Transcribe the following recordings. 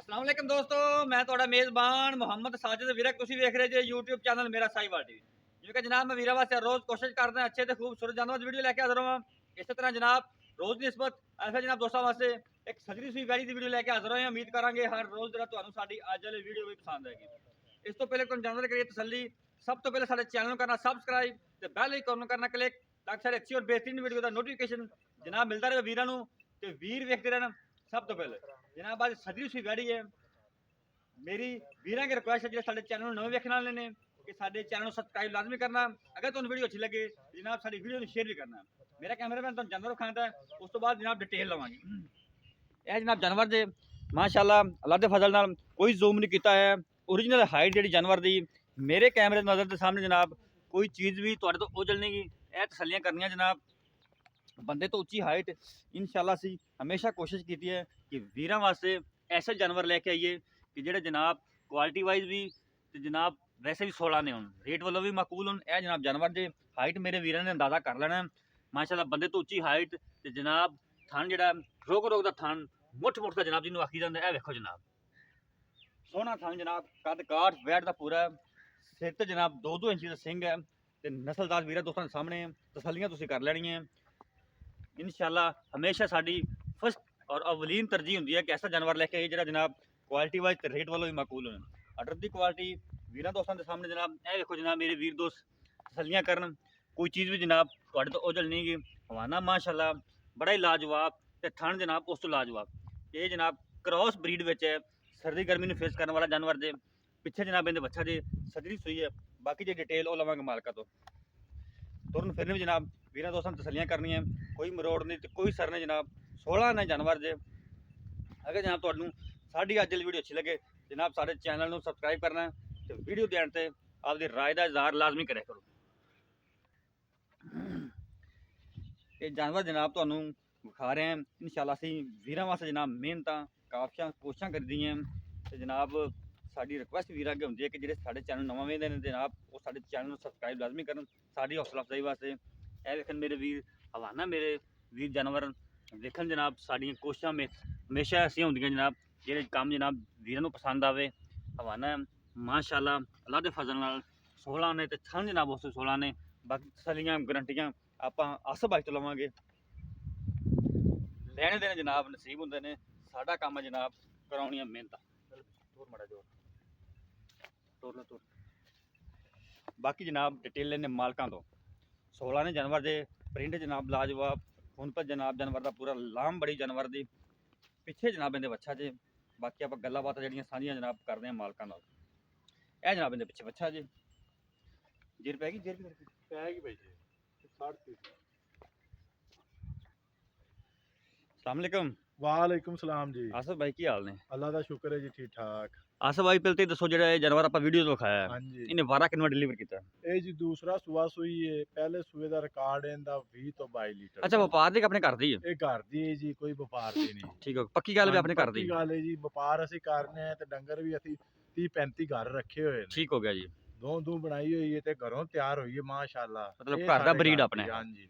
अस्सलाम वालेकुम दोस्तों, मैं ਤੁਹਾਡਾ ਮੇਜ਼ਬਾਨ ਮੁਹੰਮਦ ਸਾजिद ਵੀਰੇ ਤੁਸੀਂ ਵੇਖ ਰਹੇ ਜੇ YouTube ਚੈਨਲ ਮੇਰਾ ਸਾਈਵਾਲ ਟੀਵੀ। ਜਿਵੇਂ ਕਿ ਜਨਾਬ ਮੈਂ ਵੀਰਾਂ ਵਾਸਤੇ ਰੋਜ਼ ਕੋਸ਼ਿਸ਼ ਕਰਦਾ ਅੱਛੇ ਤੇ ਖੂਬਸੂਰਤ ਜਾਨਵਰ ਦੀ ਵੀਡੀਓ ਲੈ ਕੇ ਹਾਜ਼ਰ ਹਾਂ। ਇਸੇ ਤਰ੍ਹਾਂ ਜਨਾਬ ਰੋਜ਼ ਦੀ ਨਿਸਬਤ ਐਸੇ ਜਨਾਬ ਦੋਸਤਾਂ ਵਾਸਤੇ ਇੱਕ ਸਜਰੀ ਸੂਈ ਵੈੜੀ ਦੀ ਵੀਡੀਓ ਲੈ ਕੇ ਹਾਜ਼ਰ ਹੋਏ ਹਾਂ। ਉਮੀਦ ਕਰਾਂਗੇ ਹਰ ਰੋਜ਼ ਜਿਹੜਾ ਤੁਹਾਨੂੰ ਸਾਡੀ ਅੱਜ ਵਾਲੀ ਵੀਡੀਓ ਵੀ ਪਸੰਦ ਆਏਗੀ। ਇਸ ਤੋਂ ਪਹਿਲੇ ਕੋਈ ਜਾਨਵਰ ਕਰੀਏ ਤਸੱਲੀ, ਸਭ ਤੋਂ ਪਹਿਲੇ ਸਾਡੇ ਚੈਨਲ ਨੂੰ ਕਰਨਾ ਸਬਸਕ੍ਰਾਈਬ ਤੇ ਬੈਲ ਆਈਕਨ ਨੂੰ ਕਰਨਾ ਕਲਿੱਕ ਤਾਂ ਕਿ ਸਾਡੇ ਅੱਛੀ ਔਰ ਬਿਹਤਰੀਨ ਵੀਡੀਓ ਦਾ ਨੋਟੀਫਿਕੇਸ਼ਨ ਜਨਾਬ ਮਿਲਦਾ ਰਹੇ ਵੀਰਾਂ ਨੂੰ ਤੇ ਵੀਰ ਵੇਖਦੇ ਰਹਿਣ। ਸਭ ਤੋਂ ਪਹਿਲੇ ਜਨਾਬ ਅੱਜ ਸਜਰੀ ਸੂਈ ਵੈੜੀ ਹੈ। मेरी वीर की रिक्वेस्ट है जो साडे चैनल नवे वेखने वाले ने कि साडे चैनल सबसक्राइब लाजमी करना। अगर तुहानू वीडियो अच्छी लगे जनाब साडी वीडियो नू शेयर भी करना। मेरा कैमरामैन तुहानू जानवर विखांदा है, उस तो बाद जनाब डिटेल लवांगे। यह जनाब जानवर जे माशाअल्लाह अल्लाह दे फजल नाल कोई जूम नहीं कीता है। ओरिजिनल हाइट जिहड़ी जानवर दी मेरे कैमरे दी नज़र दे सामने जनाब कोई चीज़ भी तुहाडे तो ओझल नहीं गी। यह तसल्लियां करनियां जनाब बंदे तो उच्ची हाइट इंशाअल्लाह असीं हमेशा कोशिश की है कि वीरां वास्ते ऐसे जानवर लैके आइए कि ਜਿਹੜੇ जनाब क्वालिटी वाइज भी तो जनाब वैसे भी 16 ने होन, रेट वालों भी माकूल होन। यह जनाब जानवर जे हाइट मेरे वीर ने अंदाजा कर लेना माशाल्लाह बंदे तो उच्ची हाइट तो जनाब थन जो रोक रोक का थन मुठ मुठ का जनाब जिन्होंने आखी जाता है। वेखो जनाब सोहना थन जनाब कद काठ वैट का पूरा सिर तो जनाब 2-2 इंच का सिंह है तो नस्लदार वीर दोस्तों सामने तसलियां तुसीं कर लैनियां इंशाअल्लाह। हमेशा साडी फर्स्ट और अवलीन तरजीह होंदी है कि ऐसा जानवर लैके आइए जो जनाब क्वालिटी वाइज तो रेट वालों भी माकूल होने। अडर की क्वालिटी वीर दोस्तों के सामने जनाब यह देखो जनाब मेरे वीर दोस्त तसलियां करन कोई चीज़ भी जनाब थोड़े तो ओझल नहीं गई। हवाना माशाल्लाह बड़ा ही लाजवाब तो थन जनाब उस तो लाजवाब। ये जनाब क्रॉस ब्रीड है, सर्दी गर्मी में फेस करने वाला जानवर जे पिछे जनाब इन्हें बच्चा जे सजरी सुई है। बाकी जो डिटेल वो लवांगे मालका तो तुरन फिर भी जनाब वीर दोस्तों तसलियां करनी है कोई मरोड़ नहीं तो कोई सर ने जनाब 16 ने जानवर जे। अगर जनाब तुहानू साडी अज वीडियो अच्छी लगे जनाब सारे चैनल को सबसक्राइब करना तो वीडियो देने से आपकी राय का इजहार लाजमी करे करो। ये जानवर जनाब तुहानू विखा रहे हैं इंशाअल्लाह असीं वीरां वास्ते जनाब मेहनत काफियां कोशिशां करदी हैं तो जनाब साडी रिक्वेस्ट वीरां अगे हुंदी है कि जिहड़े साडे चैनल नवां वेखदे ने जनाब वो साडे चैनल को सबसक्राइब लाजमी करन साडी हौसला अफजाई वास्ते। ए वेखन मेरे वीर हवाना मेरे वीर जानवर वेखन जनाब साडियां कोशिशां हमेशा ऐसियां हुंदियां जनाब ਜਿਹੜੇ ਕੰਮ जनाब वीर को पसंद आवे। हवाना माशाअल्लाह अल्लाह के फजल नाल 16 ने तो थन जनाब उस 16 ने। बाकी तसलियां गारंटियां आपां आसफ भाई तो लवांगे लैने देने जनाब नसीब होंदे ने। साडा काम है जनाब कराउणियां मेहनत तोर मड़ा जोर तोर ला तोर। बाकी जनाब डिटेल लेने मालकां तो 16 ने जानवर दे प्रिंट जनाब लाजवाब हुण पर जनाब जानवर का पूरा लाम बड़ी जानवर दी पिछे जनाब इहदे बच्चा जे। बाकी आप गल्लां बातां जिहड़ियां सांझियां जनाब करदे हां मालकां नाल। ए जनाब इहदे पिछे बच्चा जे जेर पै गई जेर पैगी भाई जी 60 अस्सलाम वालेकुम। वालेकुम सलाम जी। आसफ भाई की हाल ने? अल्लाह का शुक्र है जी ठीक ठाक। आसफ भाई पहले तो दसो जेड़ा जानवर आप वीडियो दिखाया है हाँ जी इन्हें वारा कितना डिलीवर किया? ये जी दूसरा सुआ सुई है। पहले सुए का रिकॉर्ड है इनका 20 तो 22 लीटर। अच्छा व्यापार दी अपने घर दी है? ये घर दी है जी कोई व्यापार दी नहीं। ठीक है पक्की गल भी अपने घर दी पक्की गल है जी व्यापार ਅਸੀਂ करने हैं ते डंगर भी ਅਸੀਂ 30 35 घर रखे हुए ने। ठीक हो गया जी। दो बनाई हुई है ते घरों तैयार हुई है माशाल्लाह। मतलब घर दा ब्रीड अपने हां जी।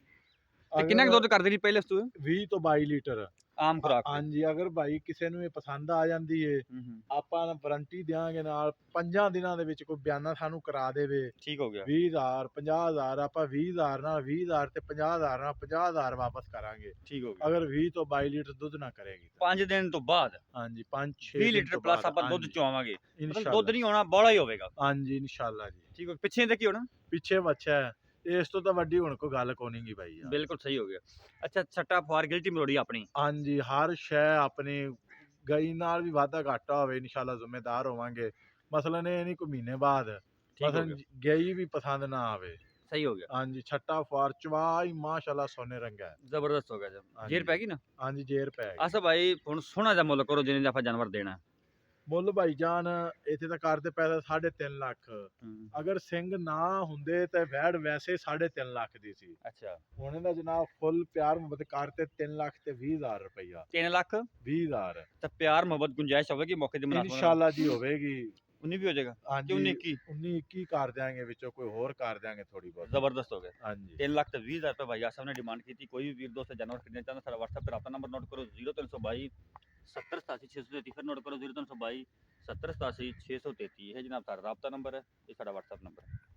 ਤੇ ਕਿੰਨਾ ਕੁ ਦੁੱਧ ਕਰਦੀ ਸੀ ਪਹਿਲੇ ਸੂ? 20 ਤੋਂ 22 ਲੀਟਰ ਆਮ ਖੁਰਾਕ ਹਾਂਜੀ। ਅਗਰ ਭਾਈ ਕਿਸੇ ਨੂੰ ਇਹ ਪਸੰਦ ਆ ਜਾਂਦੀ ਏ ਆਪਾਂ ਵਾਰੰਟੀ ਦਿਆਂਗੇ ਨਾਲ 5 ਦਿਨਾਂ ਦੇ ਵਿੱਚ ਕੋਈ ਬਿਆਨਾ ਸਾਨੂੰ ਕਰਾ ਦੇਵੇ। ਠੀਕ ਹੋ ਗਿਆ 20000 50000 ਆਪਾਂ 20000 ਨਾਲ 20000 ਤੇ 50000 ਨਾਲ 50000 ਵਾਪਸ ਕਰਾਂਗੇ। ਠੀਕ ਹੋ ਗਿਆ ਅਗਰ 20 ਤੋਂ 22 ਲੀਟਰ ਦੁੱਧ ਨਾ ਕਰੇਗੀ 5 ਦਿਨ ਤੋਂ ਬਾਅਦ। ਹਾਂਜੀ 5-6 20 ਲੀਟਰ ਪਲੱਸ ਆਪਾਂ ਦੁੱਧ ਚਵਾਵਾਂਗੇ ਮਤਲਬ ਦੁੱਧ ਇਨਸ਼ਾਅੱਲਾ। ਨਹੀਂ ਹੋਣਾ ਬੋਲਾ ਹੀ ਹੋਵੇਗਾ। ਹਾਂਜੀ ਇਨਸ਼ਾਅੱਲਾ ਜੀ। ਠੀਕ ਹੋ ਪਿੱਛੇ ਤੇ ਕੀ ਹੋਣਾ? ਪਿੱਛੇ ਬੱਚਾ ਹੈ ਇਸ ਤੋਂ ਤਾਂ ਵੱਡੀ ਹੁਣ ਕੋਈ ਗੱਲ ਕੋਈ ਨਹੀਂ ਭਾਈ ਯਾਰ। ਬਿਲਕੁਲ ਸਹੀ ਹੋ ਗਿਆ। ਅੱਛਾ ਛੱਟਾ ਫਾਰ ਗਿਲਟੀ ਮਰੋੜੀ ਆਪਣੀ ਹਾਂਜੀ ਹਰ ਸ਼ੈ ਆਪਣੀ ਗਈ ਨਾਲ ਵੀ ਵਾਧਾ ਘਾਟਾ ਹੋਵੇ ਇਨਸ਼ਾਅੱਲਾ ਜ਼ਿੰਮੇਦਾਰ ਹੋਵਾਂਗੇ। ਮਸਲਨ ਇਹ ਨਹੀਂ ਕੋਈ ਮਹੀਨੇ ਬਾਅਦ ਮਸਲਨ ਗਈ ਵੀ ਪਸੰਦ ਨਾ ਆਵੇ। ਸਹੀ ਹੋ ਗਿਆ। ਹਾਂਜੀ ਛੱਟਾ ਫਾਰ ਚਵਾਈ ਮਾਸ਼ਾਅੱਲਾ ਸੋਨੇ ਰੰਗਾ ਹੈ ਜ਼ਬਰਦਸਤ ਹੋ ਗਿਆ ਜੀ। ਜੇਰ ਪੈ ਗਈ ਨਾ? ਹਾਂਜੀ ਜੇਰ ਪੈ ਗਈ। ਅਸਾ ਭਾਈ ਹੁਣ ਸੋਹਣਾ ਜਿਹਾ ਮੁੱਲ ਕਰੋ ਜਿਹਨੇ ਆਪਾਂ ਜਾਨਵਰ ਦੇਣਾ। ਮੁੱਲ ਭਾਈ ਜਾਨ ਇੱਥੇ ਤਾਂ ਕਰਦੇ ਪੈਸਾ 3.5 ਲੱਖ। ਅਗਰ ਸਿੰਘ ਨਾ ਹੁੰਦੇ ਤੇ ਵੈੜ ਵੈਸੇ 3.5 ਲੱਖ ਦੀ ਸੀ। ਅੱਛਾ ਹੁਣ ਇਹਦਾ ਜਨਾਬ ਫੁੱਲ ਪਿਆਰ ਮੁਹੱਬਤ ਕਰਤੇ 3 ਲੱਖ ਤੇ 20000 ਰੁਪਇਆ। 3 ਲੱਖ 20000 ਤਾਂ ਪਿਆਰ ਮੁਹੱਬਤ ਗੁੰਜਾਇਸ਼ ਹੋਵੇਗੀ ਮੌਕੇ ਤੇ ਮੁਨਾਸਬ ਇਨਸ਼ਾਅੱਲਾ ਜੀ ਹੋਵੇਗੀ। 19 ਵੀ ਹੋ ਜਾਏਗਾ। ਹਾਂਜੀ 19 21 19 ਕਰ ਦਿਆਂਗੇ ਵਿੱਚੋਂ ਕੋਈ ਹੋਰ ਕਰ ਦਿਆਂਗੇ ਥੋੜੀ ਬਹੁਤ। ਜ਼ਬਰਦਸਤ ਹੋ ਗਿਆ। ਹਾਂਜੀ 3 ਲੱਖ ਤੇ 20000 ਰੁਪਏ ਭਾਈ ਆਸਫ ਨੇ ਡਿਮਾਂਡ ਕੀਤੀ। ਕੋਈ ਵੀ ਵੀਰ ਦੋਸਤ ਜਾਨਵਰ ਖਰੀਦਣਾ ਚਾਹੁੰਦਾ ਸਾਡਾ WhatsApp ਤੇ ਰਾਬਤਾ ਨੰਬਰ ਨੋਟ ਕਰੋ 0322 70 87 633 ਫਿਰ ਨੋਟ ਕਰੋ 0322 70 87 633 ਇਹ ਜਨਾਬ ਸਾਡਾ ਰਾਬਤਾ ਨੰਬਰ ਹੈ, ਇਹ ਸਾਡਾ WhatsApp ਨੰਬਰ ਹੈ।